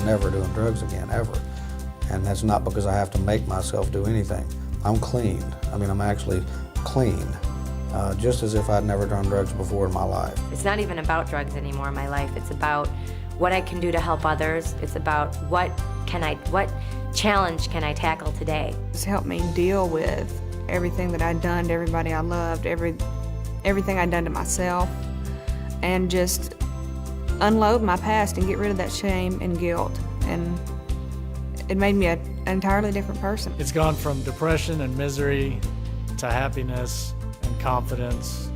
never doing drugs again, ever. And that's not because I have to make myself do anything. I'm clean. I mean, I'm actually clean, just as if I'd never done drugs before in my life. It's not even about drugs anymore in my life. It's about what I can do to help others. It's about what challenge can I tackle today. It's helped me deal with everything that I'd done to everybody I loved, everything I'd done to myself, and just unload my past and get rid of that shame and guilt. And it made me an entirely different person. It's gone from depression and misery to happiness and confidence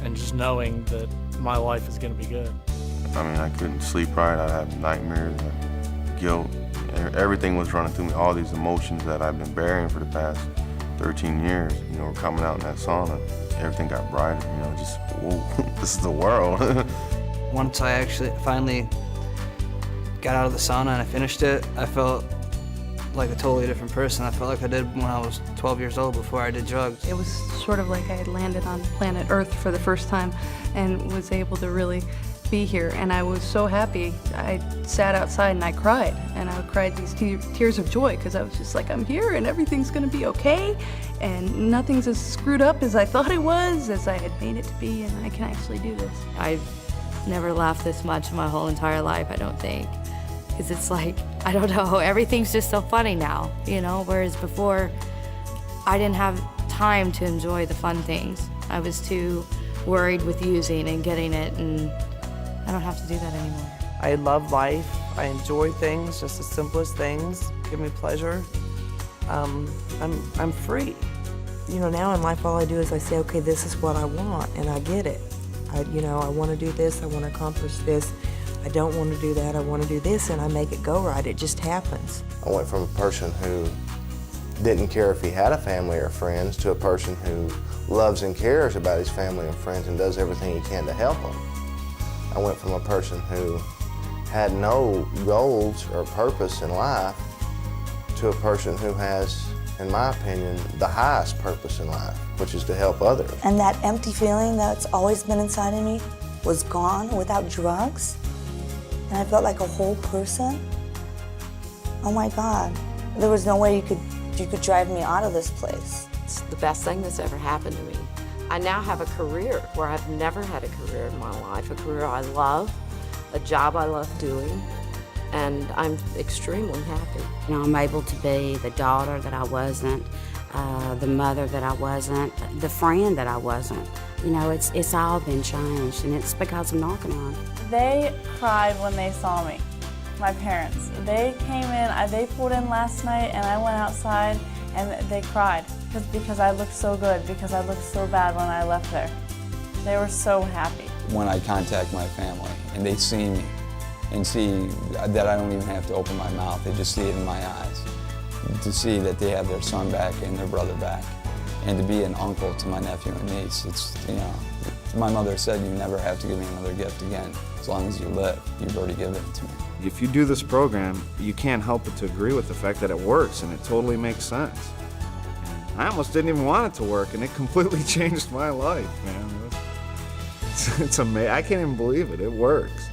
and just knowing that my life is going to be good. I mean, I couldn't sleep right. I'd have nightmares, guilt. Everything was running through me. All these emotions that I've been bearing for the past 13 years, you know, were coming out in that sauna. Everything got brighter, you know, just, whoa, this is the world. Once I actually finally got out of the sauna and I finished it, I felt like a totally different person. I felt like I did when I was 12 years old before I did drugs. It was sort of like I had landed on planet Earth for the first time and was able to really be here, and I was so happy. I sat outside and I cried, and I cried these tears of joy because I was just like, I'm here and everything's gonna be okay, and nothing's as screwed up as I thought it was, as I had made it to be, and I can actually do this. I've never laughed this much in my whole entire life, I don't think. Because it's like, I don't know, everything's just so funny now, you know? Whereas before, I didn't have time to enjoy the fun things. I was too worried with using and getting it, and I don't have to do that anymore. I love life. I enjoy things, just the simplest things give me pleasure. I'm free. You know, now in life, all I do is I say, okay, this is what I want, and I get it. I want to do this, I want to accomplish this. I don't want to do that, I want to do this, and I make it go right. It just happens. I went from a person who didn't care if he had a family or friends to a person who loves and cares about his family and friends and does everything he can to help them. I went from a person who had no goals or purpose in life to a person who has, in my opinion, the highest purpose in life, which is to help others. And that empty feeling that's always been inside of me was gone without drugs. And I felt like a whole person. Oh my God, there was no way you could drive me out of this place. It's the best thing that's ever happened to me. I now have a career where I've never had a career in my life, a career I love, a job I love doing, and I'm extremely happy. You know, I'm able to be the daughter that I wasn't, the mother that I wasn't, the friend that I wasn't. You know, it's all been changed, and it's because of Narconon. They cried when they saw me, my parents. They came in, they pulled in last night, and I went outside, and they cried because I looked so good, because I looked so bad when I left there. They were so happy. When I contact my family, and they see me, and see that I don't even have to open my mouth, they just see it in my eyes. To see that they have their son back and their brother back, and to be an uncle to my nephew and niece, it's, you know, my mother said you never have to give me another gift again. As long as you live, you've already given it to me. If you do this program, you can't help but to agree with the fact that it works, and it totally makes sense. And I almost didn't even want it to work, and it completely changed my life, man. It's amazing. I can't even believe it. It works.